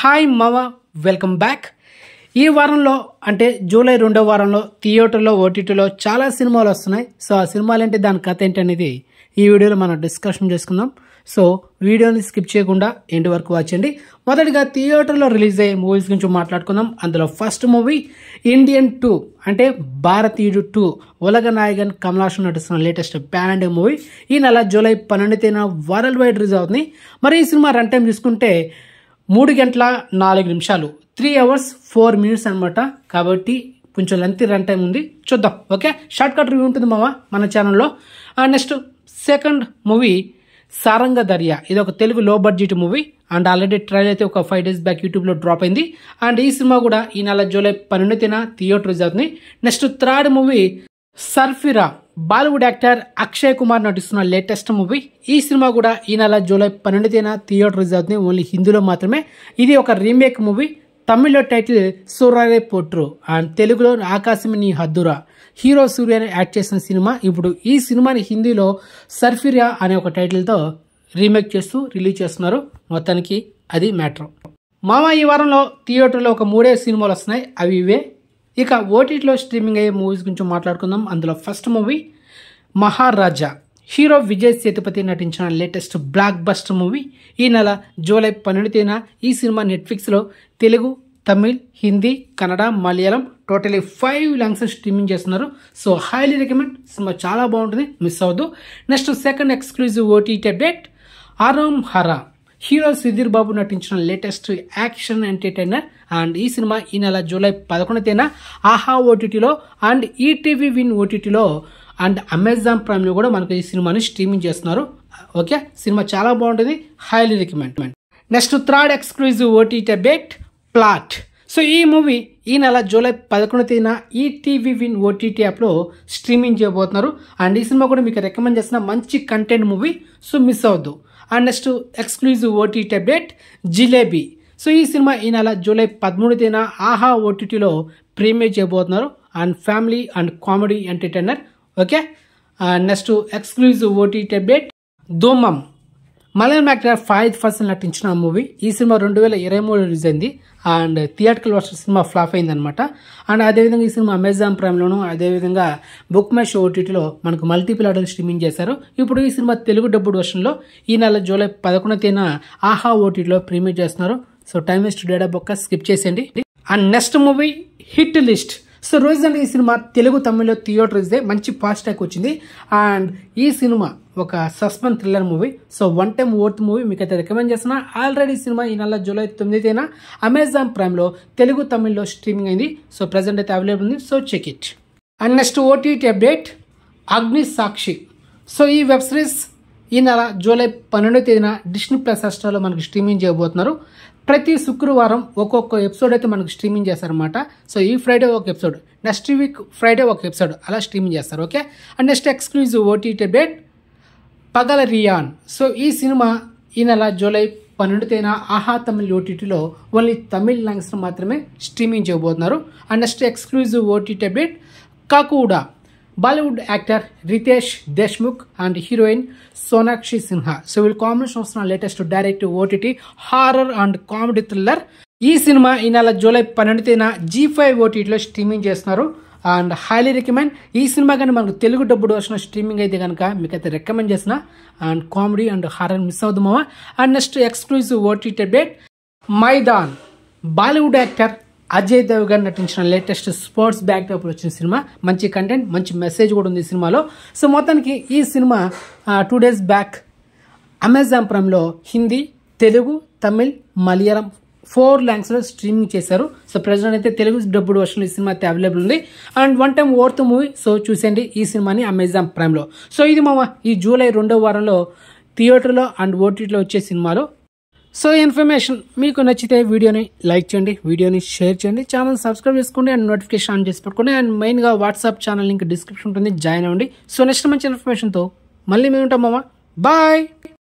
Hi మామ, welcome back. ఈ వారంలో అంటే జూలై 2వ వారంలో థియేటర్లో ఓటీటీలో చాలా సినిమాలు వస్తున్నాయి. సో ఆ సినిమాలు ఏంటి, దాని కథ ఏంటి అనేది ఈ వీడియోలో మనం డిస్కషన్ చేసుకుందాం. సో వీడియోని స్కిప్ చేయకుండా ఎండ్ వరకు వచ్చండి. మొదటిగా థియేటర్లో రిలీజ్ అయ్యే మూవీస్ గురించి మాట్లాడుకుందాం. అందులో ఫస్ట్ మూవీ ఇండియన్ 2 అంటే భారతీయుడు 2. ఉలగ నాయకన్ కమల్ హాసన్ నటిస్తున్న లేటెస్ట్ పాన్ ఇండియా మూవీ ఈ నెల జూలై 12న వరల్డ్ వైడ్ రిలీజ్ అవుతుంది. మరి ఈ సినిమా రన్ టైం చూసుకుంటే 3 గంటల 4 నిమిషాలు, 3 hours 4 minutes అనమాట. కాబట్టి కొంచెం లెంత్ రన్ టైం ఉంది, చూద్దాం. ఓకే, షార్ట్ కట్ రివ్యూ ఉంటుంది మామ మన ఛానల్లో. Next second movie Saranga Dariya. ఇది ఒక తెలుగు లో budget movie and already trailer అయితే ఒక 5 days బ్యాక్ యూట్యూబ్లో డ్రాప్ అయింది. అండ్ ఈ సినిమా కూడా ఈ నెల జూలై 12న థియేటర్ రిలీజ్ అవుతుంది. Next third movie Sarfira. Bollywood actor Akshay Kumar నటిస్తున్న లేటెస్ట్ మూవీ. ఈ సినిమా కూడా ఈ నెల జూలై 12న థియేటర్ రిలీజ్ అవుతుంది, ఓన్లీ హిందీలో మాత్రమే. ఇది ఒక రీమేక్ మూవీ. తమిళ్లో టైటిల్ సూర్యరే పోట్రు అండ్ తెలుగులో ఆకాశమిని హద్దురా. హీరో సూర్యని యాక్ట్ చేసిన సినిమా. ఇప్పుడు ఈ సినిమాని హిందీలో సర్ఫిరా అనే ఒక టైటిల్తో రీమేక్ చేస్తూ రిలీజ్ చేస్తున్నారు. మొత్తానికి అది మ్యాటర్. మామ ఈ వారంలో థియేటర్లో ఒక 3 సినిమాలు వస్తున్నాయి, అవి ఇవే. ఇక ఓటీటీలో స్ట్రీమింగ్ అయ్యే మూవీస్ గురించి మాట్లాడుకుందాం. అందులో ఫస్ట్ మూవీ మహారాజా. హీరో విజయ్ సేతుపతి నటించిన లేటెస్ట్ బ్లాక్ బస్టర్ మూవీ. ఈ నెల జూలై 12న ఈ సినిమా నెట్ఫ్లిక్స్లో Telugu, Tamil, Hindi, Kannada, Malayalam totally 5 languages streaming చేస్తున్నారు. So highly recommend. సినిమా చాలా బాగుంటుంది, మిస్ అవ్వద్దు. Next second exclusive OTT update Harom Hara. Hero Sudheer Babu నటించిన లేటెస్ట్ యాక్షన్ ఎంటర్టైనర్ అండ్ ఈ సినిమా ఈ నెల జూలై 11న ఆహా ఓటీటీలో అండ్ ఈటీవీ విన్ ఓటీటీలో అండ్ అమెజాన్ ప్రైమ్లో కూడా మనకు ఈ సినిమాని స్ట్రీమింగ్ చేస్తున్నారు. ఓకే, సినిమా చాలా బాగుంటుంది, highly recommend. Next third exclusive OTT update plot. So ఈ మూవీ ఈ నెల జూలై 11న ఈటీవీ విన్ ఓటీటీ యాప్లో స్ట్రీమింగ్ చేయబోతున్నారు. అండ్ ఈ సినిమా కూడా మీకు రికమెండ్ చేసిన మంచి కంటెంట్ మూవీ, సో మిస్ అవ్వద్దు. And next exclusive OTT update Jilebi. So ఈ సినిమా ఈ నెల జూలై 13న ఆహా ఓటీటీలో ప్రీమియర్ చేయబోతున్నారు and family and comedy entertainer. Okay, next exclusive OTT update Dhoomam. Malayalam actor Fahadh Fasal నటించిన మూవీ. ఈ సినిమా 2023 రిలీజ్ అయింది and theatrical version cinema flop అయింది అనమాట. అండ్ అదేవిధంగా ఈ సినిమా అమెజాన్ ప్రైమ్లోను అదేవిధంగా బుక్ మై షో ఓటీటీలో మనకు మల్టిపుల్ ఆర్డర్ స్ట్రీమింగ్ చేశారు. ఇప్పుడు ఈ సినిమా తెలుగు డబ్బుడ్ వర్షన్లో ఈ నెల జూలై 11న ఆహా ఓటీటీలో ప్రీమియర్ చేస్తున్నారు. సో టైం వేస్ట్ డేటా బొక్క స్కిప్ చేసేయండి. And next movie hit list. So రోజంటే ఈ సినిమా తెలుగు, తమిళ్లో థియేటర్ రిలీజ్ అయ్యి మంచి ఫాస్ట్ ట్రాక్ వచ్చింది. అండ్ ఈ సినిమా ఒక suspense thriller movie. So 1 time worth movie, మీకు అయితే రికమెండ్ చేస్తున్నా. ఆల్రెడీ సినిమా ఈ నెల జూలై 9న అమెజాన్ ప్రైమ్లో తెలుగు, తమిళ్లో స్ట్రీమింగ్ అయింది. సో ప్రజెంట్ అయితే అవైలబుల్ ఉంది, so check it. And next OTT update అగ్ని సాక్షి. సో ఈ వెబ్ సిరీస్ ఈ నెల జూలై 12న డిస్నీ ప్లస్ హాట్‌స్టార్లో మనకి స్ట్రీమింగ్ చేయబోతున్నారు. ప్రతి శుక్రవారం ఒక్కొక్క ఎపిసోడ్ అయితే మనకు స్ట్రీమింగ్ చేస్తారనమాట. సో ఈ ఫ్రైడే ఒక ఎపిసోడ్, నెక్స్ట్ వీక్ ఫ్రైడే ఒక ఎపిసోడ్ అలా స్ట్రీమింగ్ చేస్తారు. Okay, and next exclusive OTT update Pagalariyaan. So ఈ సినిమా ఈ నెల జూలై 12న ఆహా తమిళ్ ఓటీటీలో ఓన్లీ తమిళ్ లాంగ్వేజ్ మాత్రమే స్ట్రీమింగ్ చేయబోతున్నారు. And next exclusive OTT update Kakuda. Bollywood actor Riteish Deshmukh and heroine Sonakshi Sinha. So వీళ్ళు కాంబినేషన్ వస్తున్న latest direct OTT horror and comedy thriller. ఈ సినిమా ఈ నెల జూలై 12న G5 ఓటీటీలో స్ట్రీమింగ్ చేస్తున్నారు అండ్ హైలీ రికమెండ్. ఈ సినిమా కానీ మనకు తెలుగు డబ్బుడు వచ్చిన స్ట్రీమింగ్ అయితే కనుక మీకైతే రికమెండ్ చేసిన. And comedy and horror miss అవుతామా. And next exclusive OTT update Maidaan. Bollywood actor Ajay Devgn నటించిన లేటెస్ట్ స్పోర్ట్స్ బ్యాక్డ్రాప్ వచ్చిన సినిమా. మంచి కంటెంట్, మంచి మెసేజ్ కూడా ఉంది ఈ సినిమాలో. సో మొత్తానికి ఈ సినిమా 2 days బ్యాక్ అమెజాన్ ప్రైమ్లో హిందీ, తెలుగు, తమిళ్, మలయాళం 4 లాంగ్వేజ్లో స్ట్రీమింగ్ చేశారు. సో ప్రజెంట్ అయితే తెలుగు డబ్బుడు వర్షన్ ఈ సినిమా అయితే అవైలబుల్ ఉంది. And 1 time worth movie. So చూసేయండి ఈ సినిమాని అమెజాన్ ప్రైమ్లో. సో ఇది మామ ఈ జూలై 2వ వారంలో థియేటర్లో అండ్ ఓటీటీలో వచ్చే సినిమాలు. సో ఇన్ఫర్మేషన్ మీకు నచ్చితే వీడియోని లైక్ చేయండి, వీడియోని షేర్ చేయండి, ఛానల్ సబ్స్క్రైబ్ చేసుకోండి అండ్ నోటిఫికేషన్ ఆన్ చేసి పెట్టుకోండి. అండ్ మెయిన్గా వాట్సాప్ ఛానల్ లింక్ డిస్క్రిప్షన్ ఉంటుంది, జాయిన్ అవ్వండి. సో నెక్స్ట్ మంచి ఇన్ఫర్మేషన్తో మళ్ళీ మేము ఉంటాం మామ. బాయ్.